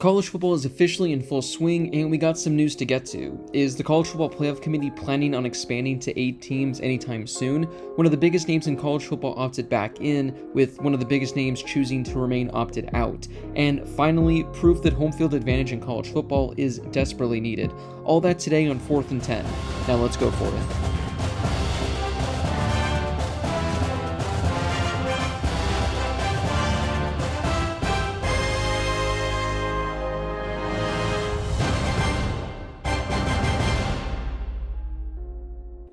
College football is officially in full swing, and we got some news to get to. Is the College Football Playoff Committee planning on expanding to 8 teams anytime soon? One of the biggest names in college football opted back in, with one of the biggest names choosing to remain opted out. And finally, proof that home field advantage in college football is desperately needed. All that today on 4th and 10. Now let's go for it.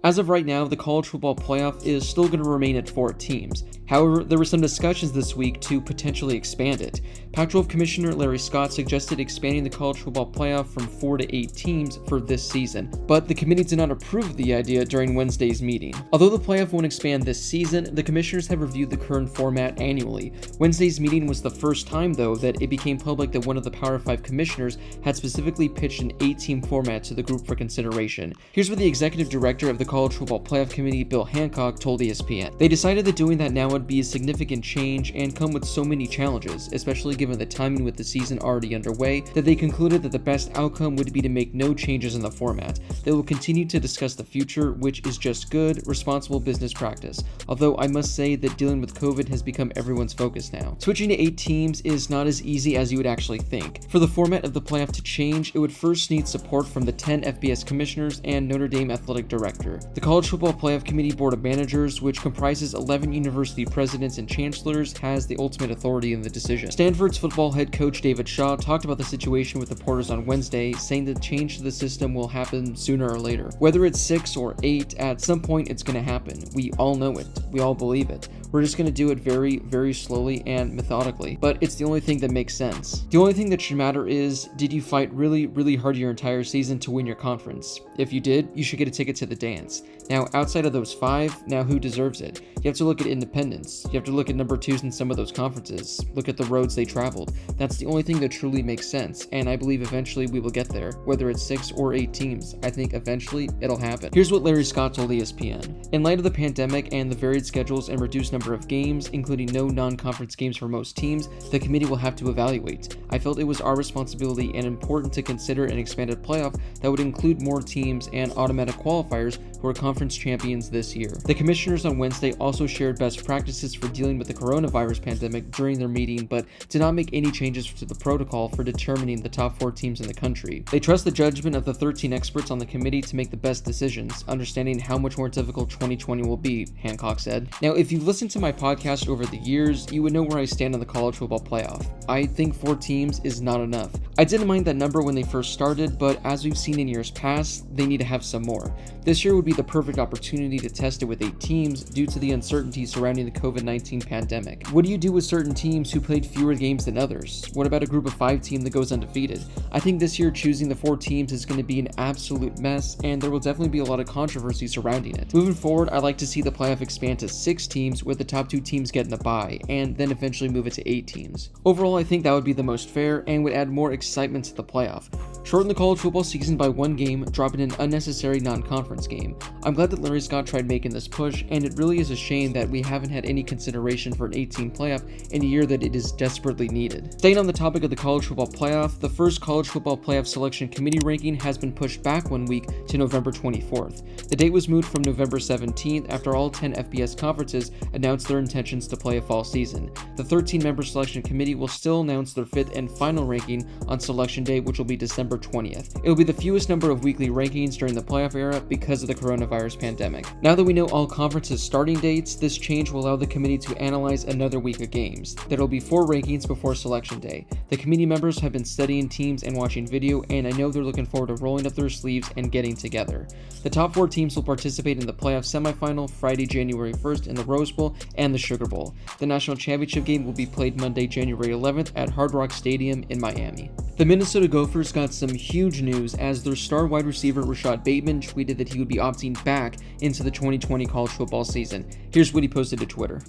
As of right now, the college football playoff is still going to remain at 4 teams. However, there were some discussions this week to potentially expand it. Pac-12 Commissioner Larry Scott suggested expanding the college football playoff from 4 to 8 teams for this season, but the committee did not approve the idea during Wednesday's meeting. Although the playoff won't expand this season, the commissioners have reviewed the current format annually. Wednesday's meeting was the first time, though, that it became public that one of the Power 5 commissioners had specifically pitched an 8-team format to the group for consideration. Here's what the executive director of the College Football Playoff Committee, Bill Hancock, told ESPN. They decided that doing that now would be a significant change and come with so many challenges, especially given the timing with the season already underway, that they concluded that the best outcome would be to make no changes in the format. They will continue to discuss the future, which is just good, responsible business practice, although I must say that dealing with COVID has become everyone's focus now. Switching to 8 teams is not as easy as you would actually think. For the format of the playoff to change, it would first need support from the 10 FBS commissioners and Notre Dame athletic director. The College Football Playoff Committee Board of Managers, which comprises 11 university presidents and chancellors, has the ultimate authority in the decision. Stanford's football head coach David Shaw talked about the situation with reporters on Wednesday, saying that change to the system will happen sooner or later. Whether it's 6 or 8, at some point it's going to happen. We all know it. We all believe it. We're just going to do it very, very slowly and methodically, but it's the only thing that makes sense. The only thing that should matter is, did you fight really, really hard your entire season to win your conference? If you did, you should get a ticket to the dance. Now, outside of those 5, now who deserves it? You have to look at independents. You have to look at number 2s in some of those conferences. Look at the roads they traveled. That's the only thing that truly makes sense, and I believe eventually we will get there. Whether it's 6 or 8 teams, I think eventually it'll happen. Here's what Larry Scott told ESPN. In light of the pandemic and the varied schedules and reduced number of games, including no non-conference games for most teams, the committee will have to evaluate. I felt it was our responsibility and important to consider an expanded playoff that would include more teams and automatic qualifiers who are conference champions this year. The commissioners on Wednesday also shared best practices for dealing with the coronavirus pandemic during their meeting, but did not make any changes to the protocol for determining the top 4 teams in the country. They trust the judgment of the 13 experts on the committee to make the best decisions, understanding how much more difficult 2020 will be, Hancock said. Now, if you've listened to my podcast over the years, you would know where I stand on the college football playoff. I think 4 teams is not enough. I didn't mind that number when they first started, but as we've seen in years past, they need to have some more. This year would be the perfect opportunity to test it with 8 teams due to the uncertainty surrounding the COVID-19 pandemic. What do you do with certain teams who played fewer games than others? What about a group of 5 team that goes undefeated? I think this year choosing the 4 teams is going to be an absolute mess, and there will definitely be a lot of controversy surrounding it. Moving forward, I'd like to see the playoff expand to 6 teams with the top 2 teams getting a bye, and then eventually move it to 8 teams. Overall, I think that would be the most fair and would add more excitement to the playoff. Shorten the college football season by 1 game, dropping an unnecessary non-conference game. I'm glad that Larry Scott tried making this push, and it really is a shame that we haven't had any consideration for an 18 playoff in a year that it is desperately needed. Staying on the topic of the college football playoff, the first college football playoff selection committee ranking has been pushed back 1 week to November 24th. The date was moved from November 17th after all 10 FBS conferences announced their intentions to play a fall season. The 13-member selection committee will still announce their 5th and final ranking on selection day, which will be December 20th. It will be the fewest number of weekly rankings during the playoff era because of the coronavirus pandemic. Now that we know all conferences' starting dates, this change will allow the committee to analyze another week of games. There will be 4 rankings before selection day. The committee members have been studying teams and watching video, and I know they're looking forward to rolling up their sleeves and getting together. The top 4 teams will participate in the playoff semifinal Friday, January 1st in the Rose Bowl and the Sugar Bowl. The national championship game will be played Monday, January 11th at Hard Rock Stadium in Miami. The Minnesota Gophers got some huge news as their star wide receiver Rashod Bateman tweeted that he would be opting back into the 2020 college football season. Here's what he posted to Twitter.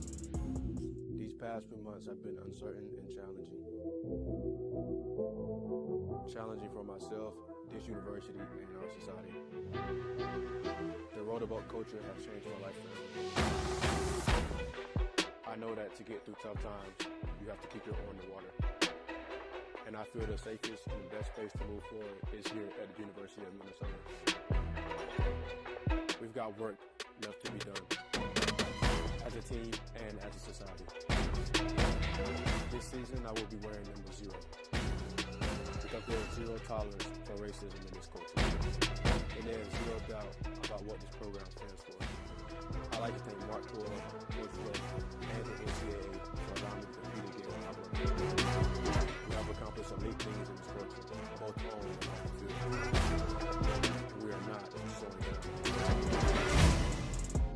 These past few months have been uncertain and challenging. Challenging for myself, this university, and our society. The road about culture has changed my life forever. I know that to get through tough times, you have to keep your oar in the water. and I feel the safest and the best place to move forward is here at the University of Minnesota. We've got work left to be done as a team and as a society. This season, I will be wearing number 0 because there is zero tolerance for racism in this culture, and there is zero doubt about what this program stands for. I'd like to thank Mark Tour, Coach Flo, and the NCAA for allowing me to compete again with my brother. We have accomplished some neat things in this culture, both on and off the field. We are not slowing down.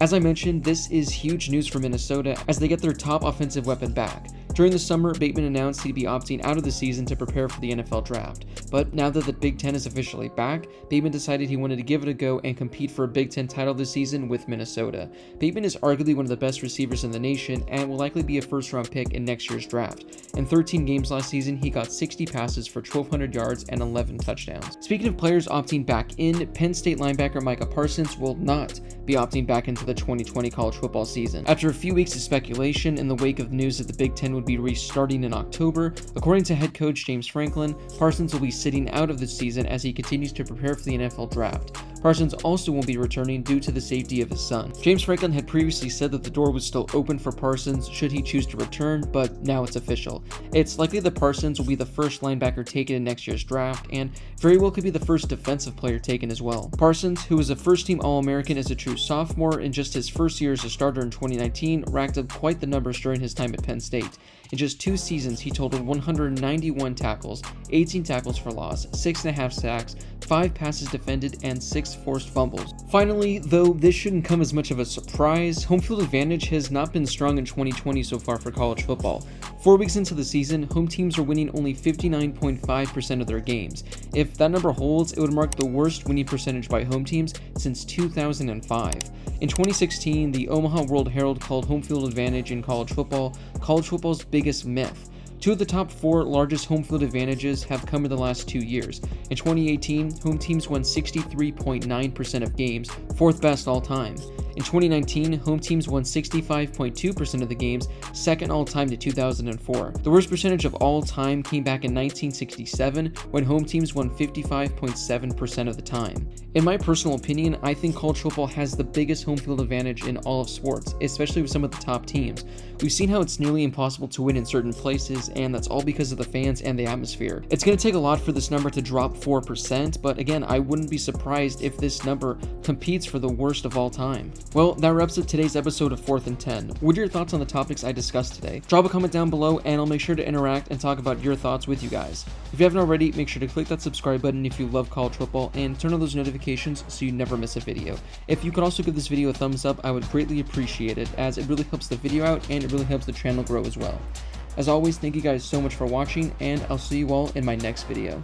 As I mentioned, this is huge news for Minnesota as they get their top offensive weapon back. During the summer, Bateman announced he'd be opting out of the season to prepare for the NFL draft. But now that the Big Ten is officially back, Bateman decided he wanted to give it a go and compete for a Big Ten title this season with Minnesota. Bateman is arguably one of the best receivers in the nation and will likely be a first-round pick in next year's draft. In 13 games last season, he got 60 passes for 1,200 yards and 11 touchdowns. Speaking of players opting back in, Penn State linebacker Micah Parsons will not be opting back into the 2020 college football season. After a few weeks of speculation in the wake of news that the Big Ten would be restarting in October, according to head coach James Franklin, Parsons will be sitting out of the season as he continues to prepare for the NFL draft. Parsons also won't be returning due to the safety of his son. James Franklin had previously said that the door was still open for Parsons should he choose to return, but now it's official. It's likely that Parsons will be the first linebacker taken in next year's draft, and very well could be the first defensive player taken as well. Parsons, who was a first-team All-American as a true sophomore in just his first year as a starter in 2019, racked up quite the numbers during his time at Penn State. In just 2 seasons, he totaled 191 tackles, 18 tackles for loss, 6.5 sacks, 5 passes defended, and 6 forced fumbles. Finally, though this shouldn't come as much of a surprise, home field advantage has not been strong in 2020 so far for college football. 4 weeks into the season, home teams are winning only 59.5% of their games. If that number holds, it would mark the worst winning percentage by home teams since 2005. In 2016, the Omaha World Herald called home field advantage in college football's biggest myth. 2 of the top 4 largest home field advantages have come in the last 2 years. In 2018, home teams won 63.9% of games, 4th best all time. In 2019, home teams won 65.2% of the games, 2nd all time to 2004. The worst percentage of all time came back in 1967 when home teams won 55.7% of the time. In my personal opinion, I think college football has the biggest home field advantage in all of sports, especially with some of the top teams. We've seen how it's nearly impossible to win in certain places, and that's all because of the fans and the atmosphere. It's going to take a lot for this number to drop 4%, but again, I wouldn't be surprised if this number competes for the worst of all time. Well, that wraps up today's episode of 4th and 10. What are your thoughts on the topics I discussed today? Drop a comment down below and I'll make sure to interact and talk about your thoughts with you guys. If you haven't already, make sure to click that subscribe button if you love college football and turn on those notifications so you never miss a video. If you could also give this video a thumbs up, I would greatly appreciate it, as it really helps the video out and it really helps the channel grow as well. As always, thank you guys so much for watching, and I'll see you all in my next video.